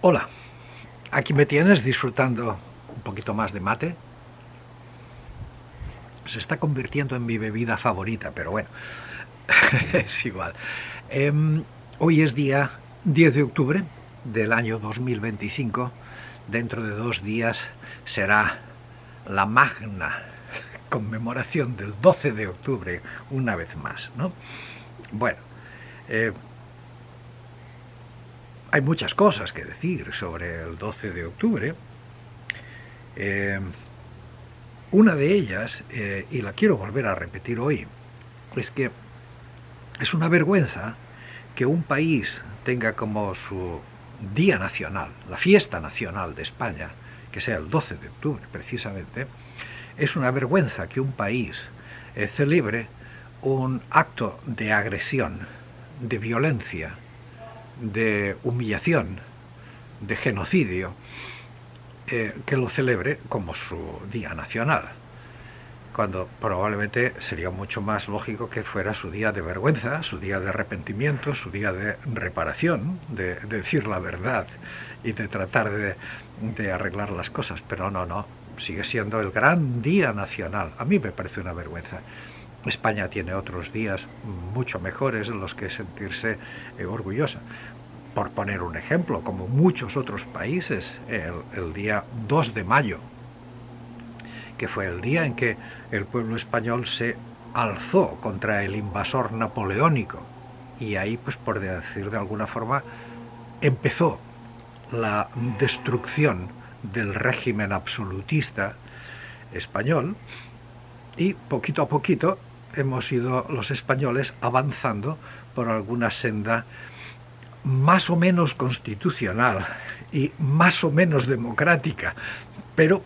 Hola, aquí me tienes disfrutando un poquito más de mate. Se está convirtiendo en mi bebida favorita, pero bueno, es igual. Hoy es día 10 de octubre del año 2025. Dentro de 2 días será la magna conmemoración del 12 de octubre, una vez más, ¿no? Bueno, eh, hay muchas cosas que decir sobre el 12 de octubre. Eh, Una de ellas, y la quiero volver a repetir hoy, es que es una vergüenza que un país tenga como su día nacional, la fiesta nacional de España, que sea el 12 de octubre precisamente. Es una vergüenza que un país celebre un acto de agresión, de violencia, de humillación, de genocidio, que lo celebre como su día nacional, cuando probablemente sería mucho más lógico que fuera su día de vergüenza, su día de arrepentimiento, su día de reparación, de decir la verdad y de tratar de arreglar las cosas. Pero no, sigue siendo el gran día nacional. A mí me parece una vergüenza. España tiene otros días mucho mejores en los que sentirse orgullosa. Por poner un ejemplo, como muchos otros países, el día 2 de mayo, que fue el día en que el pueblo español se alzó contra el invasor napoleónico, y ahí, pues por decir de alguna forma, empezó la destrucción del régimen absolutista español, y poquito a poquito hemos ido los españoles avanzando por alguna senda más o menos constitucional y más o menos democrática, pero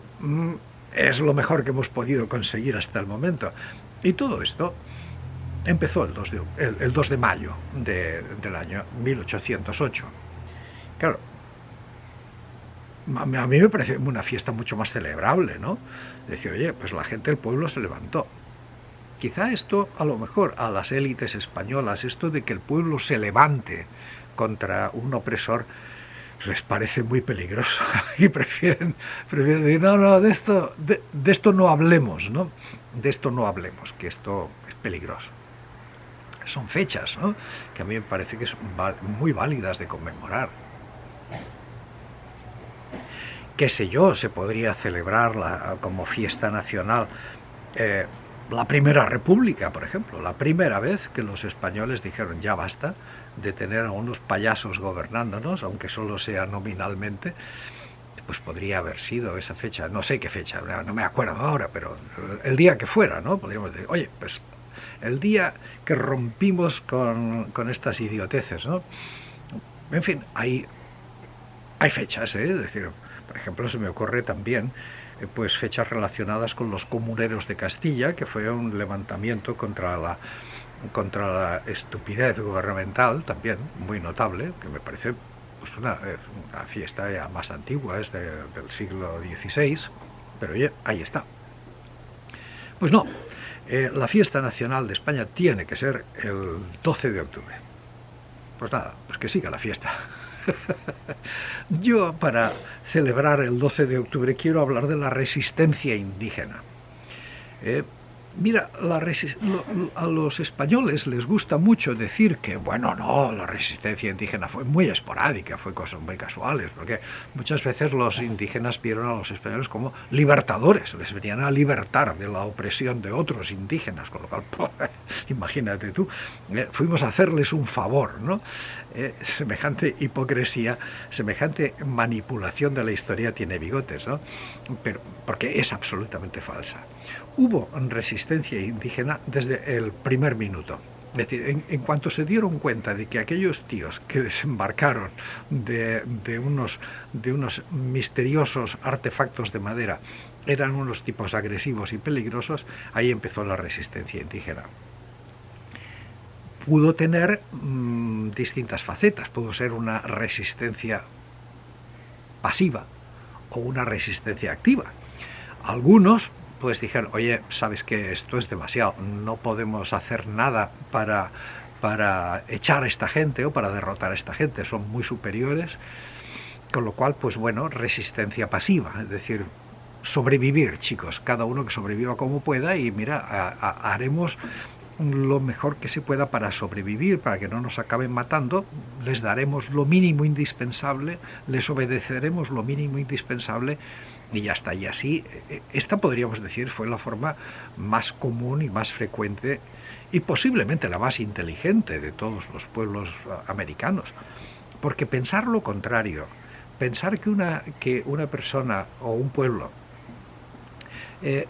es lo mejor que hemos podido conseguir hasta el momento. Y todo esto empezó el 2 de mayo del año 1808. Claro, a mí me parece una fiesta mucho más celebrable, ¿no? Decir, oye, pues la gente del pueblo se levantó. Quizá esto, a lo mejor, a las élites españolas, esto de que el pueblo se levante contra un opresor, les parece muy peligroso y prefieren decir, no, de esto no hablemos, ¿no? De esto no hablemos, que esto es peligroso. Son fechas, ¿no?, que a mí me parece que son muy válidas de conmemorar. Qué sé yo, se podría celebrar como fiesta nacional la Primera República, por ejemplo, la primera vez que los españoles dijeron ya basta de tener a unos payasos gobernándonos, aunque solo sea nominalmente. Pues podría haber sido esa fecha, no sé qué fecha, no me acuerdo ahora, pero el día que fuera, ¿no? Podríamos decir, oye, pues el día que rompimos con estas idioteces, ¿no? En fin, hay fechas, ¿eh? Es decir, por ejemplo, se me ocurre también pues fechas relacionadas con los comuneros de Castilla, que fue un levantamiento contra la estupidez gubernamental, también muy notable, que me parece pues una fiesta ya más antigua, es del siglo XVI, pero oye, ahí está. Pues no, la fiesta nacional de España tiene que ser el 12 de octubre. Pues nada, pues que siga la fiesta. Yo, para celebrar el 12 de octubre, quiero hablar de la resistencia indígena. Mira, a los españoles les gusta mucho decir que, bueno, no, la resistencia indígena fue muy esporádica, fue cosas muy casuales, porque muchas veces los indígenas vieron a los españoles como libertadores, les venían a libertar de la opresión de otros indígenas, con lo cual, imagínate tú, fuimos a hacerles un favor, ¿no? Semejante hipocresía, semejante manipulación de la historia tiene bigotes, ¿no? Pero, porque es absolutamente falsa. Hubo resistencia indígena desde el primer minuto. Es decir, en cuanto se dieron cuenta de que aquellos tíos que desembarcaron de unos misteriosos artefactos de madera eran unos tipos agresivos y peligrosos, ahí empezó la resistencia indígena. Pudo tener distintas facetas, pudo ser una resistencia pasiva o una resistencia activa. Algunos pues dijeron, oye, sabes que esto es demasiado, no podemos hacer nada para echar a esta gente o para derrotar a esta gente, son muy superiores, Con lo cual, pues bueno, resistencia pasiva, es decir, sobrevivir, chicos, cada uno que sobreviva como pueda y mira, haremos lo mejor que se pueda para sobrevivir, para que no nos acaben matando, les daremos lo mínimo indispensable, les obedeceremos lo mínimo indispensable y ya está. Y así, esta podríamos decir fue la forma más común y más frecuente y posiblemente la más inteligente de todos los pueblos americanos. Porque pensar lo contrario, pensar que una persona o un pueblo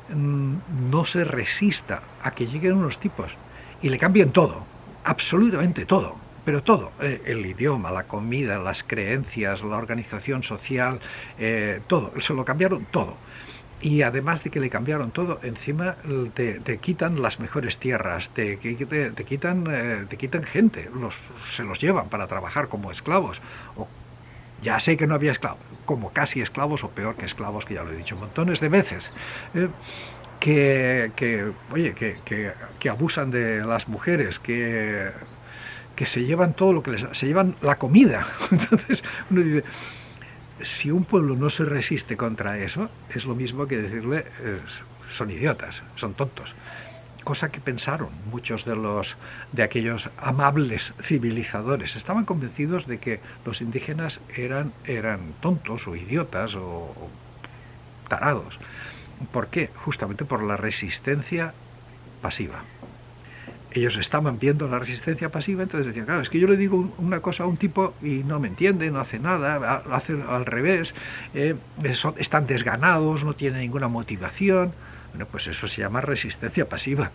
no se resista a que lleguen unos tipos y le cambien todo, absolutamente todo, pero todo, el idioma, la comida, las creencias, la organización social, todo, se lo cambiaron todo. Y además de que le cambiaron todo, encima te quitan las mejores tierras, te quitan gente, se los llevan para trabajar como esclavos, o ya sé que no había esclavos, como casi esclavos o peor que esclavos, que ya lo he dicho montones de veces, que abusan de las mujeres, que se llevan todo lo que se llevan la comida. Entonces uno dice, si un pueblo no se resiste contra eso, es lo mismo que decirle son idiotas, son tontos. Cosa que pensaron muchos de aquellos amables civilizadores. Estaban convencidos de que los indígenas eran tontos o idiotas o tarados. ¿Por qué? Justamente por la resistencia pasiva. Ellos estaban viendo la resistencia pasiva, entonces decían, claro, es que yo le digo una cosa a un tipo y no me entiende, no hace nada, hace al revés, están desganados, no tienen ninguna motivación. Bueno, pues eso se llama resistencia pasiva.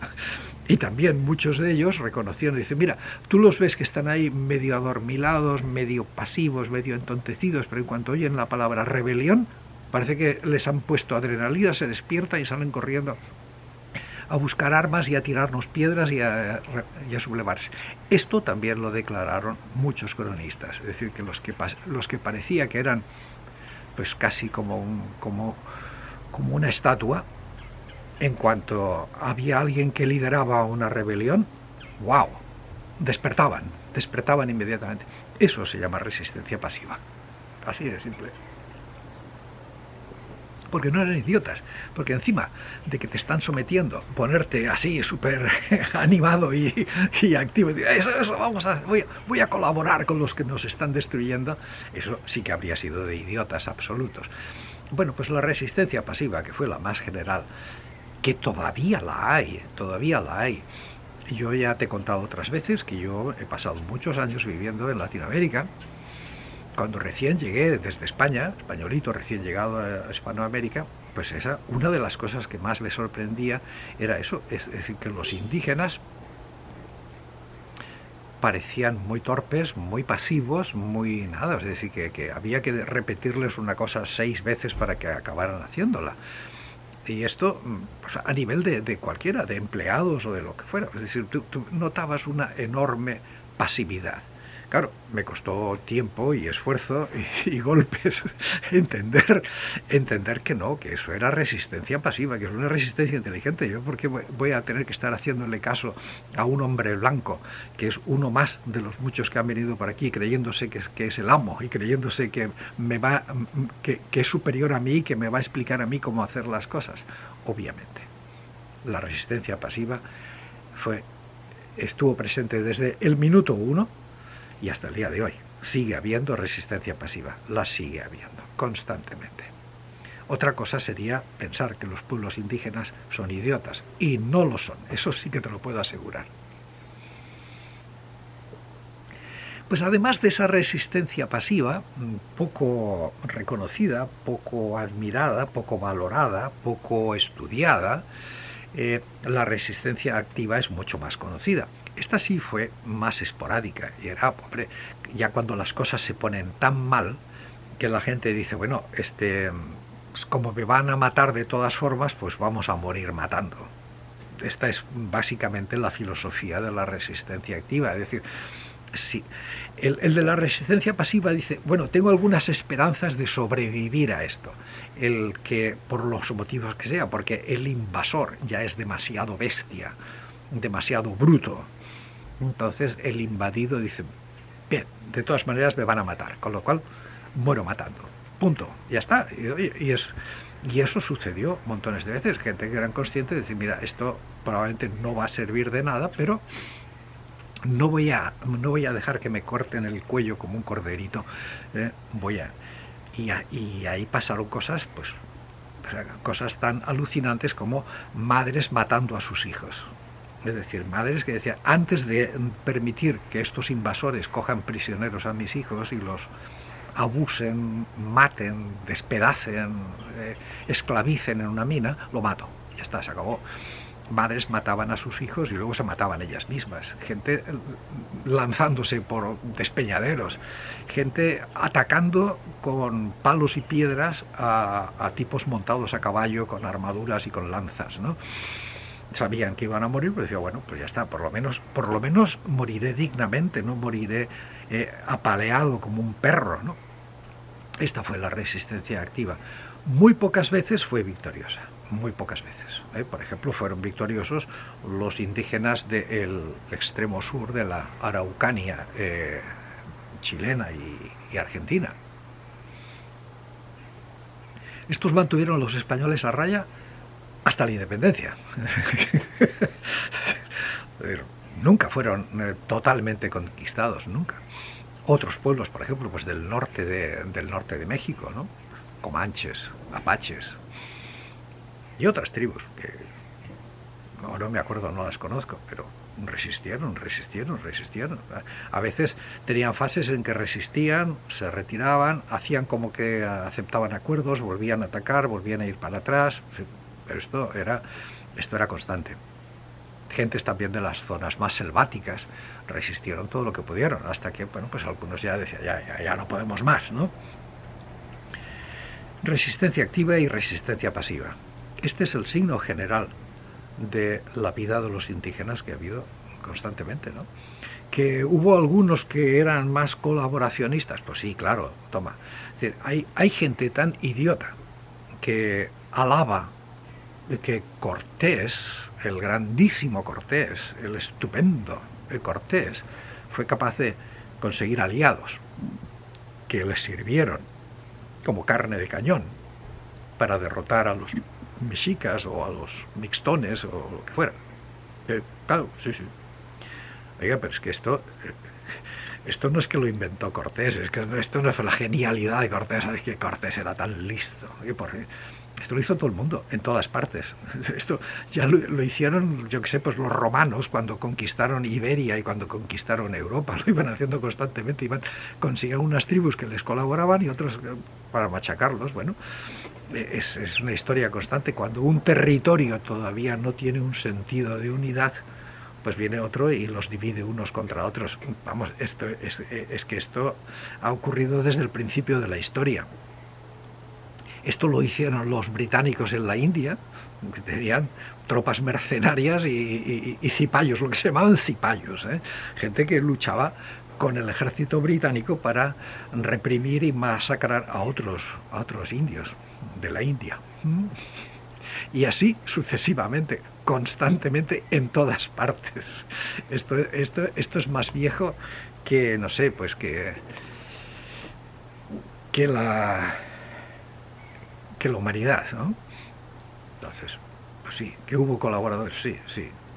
Y también muchos de ellos reconocieron, dicen, mira, tú los ves que están ahí medio adormilados, medio pasivos, medio entontecidos, pero en cuanto oyen la palabra rebelión, parece que les han puesto adrenalina, se despiertan y salen corriendo a buscar armas y a tirarnos piedras y a sublevarse. Esto también lo declararon muchos cronistas, es decir, que los que parecía que eran pues casi como una estatua, en cuanto había alguien que lideraba una rebelión, ¡wow!, despertaban inmediatamente. Eso se llama resistencia pasiva, así de simple. Porque no eran idiotas, porque encima de que te están sometiendo, ponerte así súper animado y activo, y eso voy a colaborar con los que nos están destruyendo, eso sí que habría sido de idiotas absolutos. Bueno, pues la resistencia pasiva, que fue la más general, que todavía la hay. Yo ya te he contado otras veces que yo he pasado muchos años viviendo en Latinoamérica. Cuando recién llegué desde España, españolito recién llegado a Hispanoamérica, pues una de las cosas que más me sorprendía era eso, es decir, que los indígenas parecían muy torpes, muy pasivos, muy nada, es decir, que había que repetirles una cosa 6 veces para que acabaran haciéndola. Y esto, pues, a nivel de cualquiera, de empleados o de lo que fuera, es decir, tú notabas una enorme pasividad. Claro, me costó tiempo y esfuerzo y golpes entender que no, que eso era resistencia pasiva, que es una resistencia inteligente. Yo, ¿por qué voy a tener que estar haciéndole caso a un hombre blanco, que es uno más de los muchos que han venido por aquí, creyéndose que es el amo y creyéndose que es superior a mí, que me va a explicar a mí cómo hacer las cosas? Obviamente, la resistencia pasiva estuvo presente desde el minuto 1 y hasta el día de hoy. Sigue habiendo resistencia pasiva, la sigue habiendo constantemente. Otra cosa sería pensar que los pueblos indígenas son idiotas, y no lo son, eso sí que te lo puedo asegurar. Pues además de esa resistencia pasiva, poco reconocida, poco admirada, poco valorada, poco estudiada, la resistencia activa es mucho más conocida. Esta sí fue más esporádica y era, hombre, ya cuando las cosas se ponen tan mal que la gente dice, bueno, pues como me van a matar de todas formas, pues vamos a morir matando. Esta es básicamente la filosofía de la resistencia activa, es decir, sí, el de la resistencia pasiva dice, bueno, tengo algunas esperanzas de sobrevivir a esto, el que por los motivos que sea, porque el invasor ya es demasiado bestia, demasiado bruto. Entonces el invadido dice, bien, de todas maneras me van a matar, con lo cual muero matando. Punto. Ya está. Y eso sucedió montones de veces. Gente que eran conscientes de decir, mira, esto probablemente no va a servir de nada, pero no voy a dejar que me corten el cuello como un corderito. Y ahí pasaron cosas, pues, cosas tan alucinantes como madres matando a sus hijos. Es decir, madres que decían, antes de permitir que estos invasores cojan prisioneros a mis hijos y los abusen, maten, despedacen, esclavicen en una mina, lo mato. Ya está, se acabó. Madres mataban a sus hijos y luego se mataban ellas mismas. Gente lanzándose por despeñaderos. Gente atacando con palos y piedras a tipos montados a caballo con armaduras y con lanzas, ¿no? Sabían que iban a morir, pero decía, bueno, pues ya está, por lo menos moriré dignamente, no moriré apaleado como un perro, ¿no? Esta fue la resistencia activa. Muy pocas veces fue victoriosa, muy pocas veces. Por ejemplo, fueron victoriosos los indígenas del extremo sur de la Araucanía chilena y argentina. Estos mantuvieron a los españoles a raya hasta la independencia. Nunca fueron totalmente conquistados, nunca. Otros pueblos, por ejemplo, pues del norte de México, ¿no? Comanches, apaches y otras tribus que no me acuerdo, no las conozco, pero resistieron. A veces tenían fases en que resistían, se retiraban, hacían como que aceptaban acuerdos, volvían a atacar, volvían a ir para atrás, pero esto era constante. Gentes también de las zonas más selváticas resistieron todo lo que pudieron, hasta que, bueno, pues algunos ya decían, ya no podemos más, ¿no? Resistencia activa y resistencia pasiva. Este es el signo general de la vida de los indígenas que ha habido constantemente, ¿no? Que hubo algunos que eran más colaboracionistas, pues sí, claro, toma. Es decir, hay gente tan idiota que alaba que Cortés, el grandísimo Cortés, el estupendo Cortés, fue capaz de conseguir aliados que les sirvieron como carne de cañón para derrotar a los mexicas o a los mixtones o lo que fuera. Claro, sí. Oiga, pero es que esto no es que lo inventó Cortés, es que esto no es la genialidad de Cortés, es que Cortés era tan listo. Esto lo hizo todo el mundo, en todas partes. Esto ya lo hicieron, yo que sé, pues los romanos cuando conquistaron Iberia y cuando conquistaron Europa, lo iban haciendo constantemente, consiguieron unas tribus que les colaboraban y otros para machacarlos. Bueno, es una historia constante. Cuando un territorio todavía no tiene un sentido de unidad, pues viene otro y los divide unos contra otros. Vamos, es que esto ha ocurrido desde el principio de la historia. Esto lo hicieron los británicos en la India, que tenían tropas mercenarias y cipayos, lo que se llamaban cipayos, gente que luchaba con el ejército británico para reprimir y masacrar a otros indios de la India. Y así sucesivamente, constantemente, en todas partes. Esto es más viejo que, no sé, pues que la humanidad, ¿no? Entonces, pues sí, que hubo colaboradores, sí,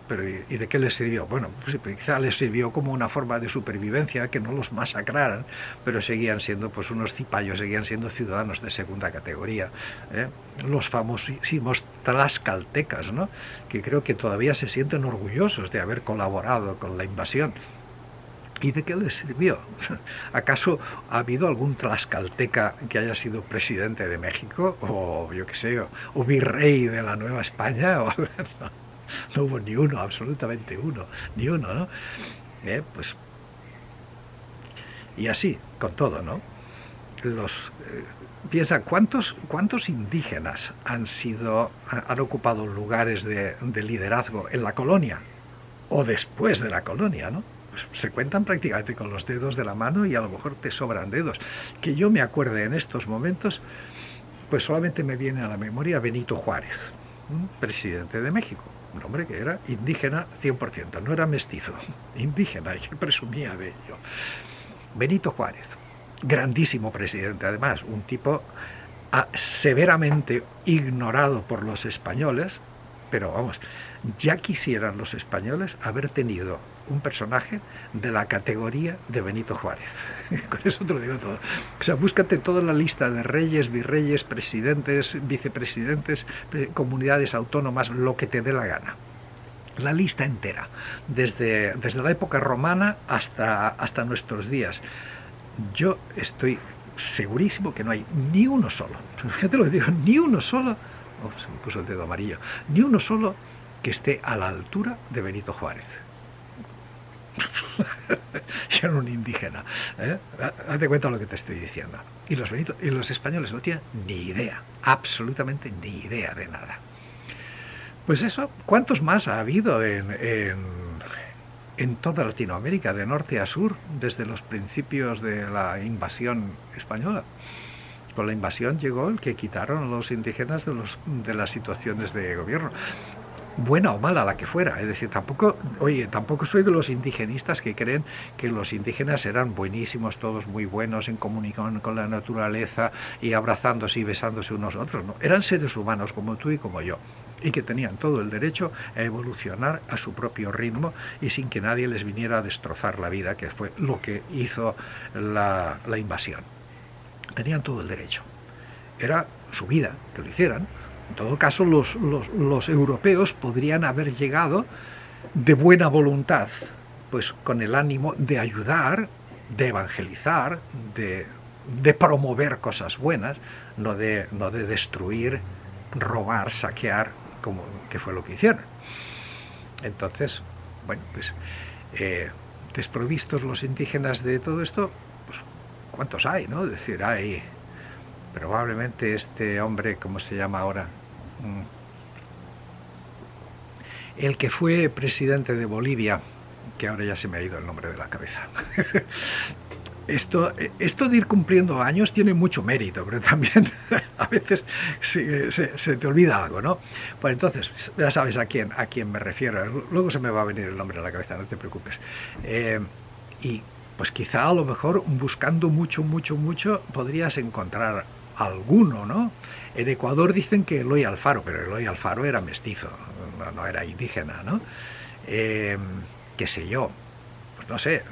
pero ¿y de qué les sirvió? Bueno, pues quizá les sirvió como una forma de supervivencia, que no los masacraran, pero seguían siendo pues unos cipayos, seguían siendo ciudadanos de segunda categoría, los famosísimos tlaxcaltecas, ¿no? Que creo que todavía se sienten orgullosos de haber colaborado con la invasión. ¿Y de qué les sirvió? ¿Acaso ha habido algún tlaxcalteca que haya sido presidente de México? O yo qué sé, o virrey de la Nueva España. No hubo ni uno, absolutamente ni uno, ¿no? Pues, y así, con todo, ¿no? Piensa, ¿cuántos indígenas han ocupado lugares de liderazgo en la colonia? O después de la colonia, ¿no? Se cuentan prácticamente con los dedos de la mano y a lo mejor te sobran dedos. Que yo me acuerde en estos momentos, pues solamente me viene a la memoria Benito Juárez, presidente de México, un hombre que era indígena 100%, no era mestizo, indígena, y que presumía de ello. Benito Juárez, grandísimo presidente además, un tipo severamente ignorado por los españoles, pero vamos, ya quisieran los españoles haber tenido un personaje de la categoría de Benito Juárez. Con eso te lo digo todo. O sea, búscate toda la lista de reyes, virreyes, presidentes, vicepresidentes, comunidades autónomas, lo que te dé la gana. La lista entera, desde la época romana hasta nuestros días. Yo estoy segurísimo que no hay ni uno solo, fíjate lo que digo, ni uno solo, se me puso el dedo amarillo, ni uno solo que esté a la altura de Benito Juárez. Era un indígena, ¿eh? Date cuenta de lo que te estoy diciendo. Y los españoles no tienen ni idea, absolutamente ni idea de nada. Pues eso, ¿cuántos más ha habido en toda Latinoamérica, de norte a sur, desde los principios de la invasión española? Con la invasión llegó el que quitaron a los indígenas de las situaciones de gobierno, buena o mala la que fuera. Es decir, tampoco soy de los indigenistas que creen que los indígenas eran buenísimos, todos muy buenos, en comunión con la naturaleza y abrazándose y besándose unos a otros. No, eran seres humanos como tú y como yo, y que tenían todo el derecho a evolucionar a su propio ritmo y sin que nadie les viniera a destrozar la vida, que fue lo que hizo la invasión. Tenían todo el derecho. Era su vida que lo hicieran. En todo caso, los europeos podrían haber llegado de buena voluntad, pues con el ánimo de ayudar, de evangelizar, de promover cosas buenas, no de destruir, robar, saquear, que fue lo que hicieron. Entonces, bueno, pues desprovistos los indígenas de todo esto, pues ¿cuántos hay, no? Es decir, hay probablemente este hombre, ¿cómo se llama ahora? El que fue presidente de Bolivia, que ahora ya se me ha ido el nombre de la cabeza. Esto de ir cumpliendo años tiene mucho mérito, pero también a veces se te olvida algo, ¿no? Pues entonces, ya sabes a quién me refiero. Luego se me va a venir el nombre a la cabeza, no te preocupes. Y pues quizá a lo mejor buscando mucho podrías encontrar alguno, ¿no? En Ecuador dicen que Eloy Alfaro, pero Eloy Alfaro era mestizo, no era indígena, ¿no? Qué sé yo. No sé,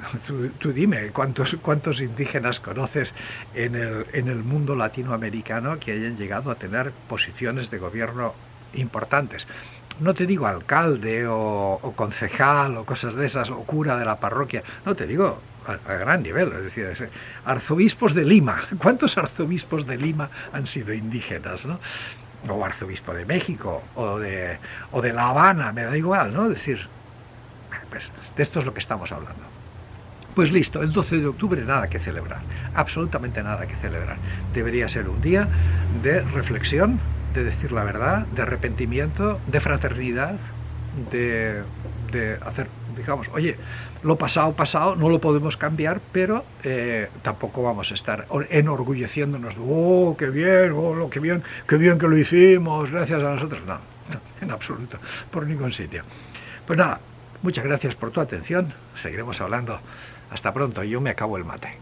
tú dime, ¿cuántos indígenas conoces en el mundo latinoamericano que hayan llegado a tener posiciones de gobierno importantes? No te digo alcalde o concejal o cosas de esas, o cura de la parroquia, no te digo a gran nivel, es decir, arzobispos de Lima. ¿Cuántos arzobispos de Lima han sido indígenas, no? O arzobispo de México, o de La Habana, me da igual, ¿no? Es decir, pues de esto es lo que estamos hablando. Pues listo, el 12 de octubre nada que celebrar, absolutamente nada que celebrar. Debería ser un día de reflexión, de decir la verdad, de arrepentimiento, de fraternidad, de hacer, digamos, oye, lo pasado, no lo podemos cambiar, pero tampoco vamos a estar enorgulleciéndonos de, oh, qué bien que lo hicimos, gracias a nosotros. No, en absoluto, por ningún sitio. Pues nada, muchas gracias por tu atención, seguiremos hablando. Hasta pronto, yo me acabo el mate.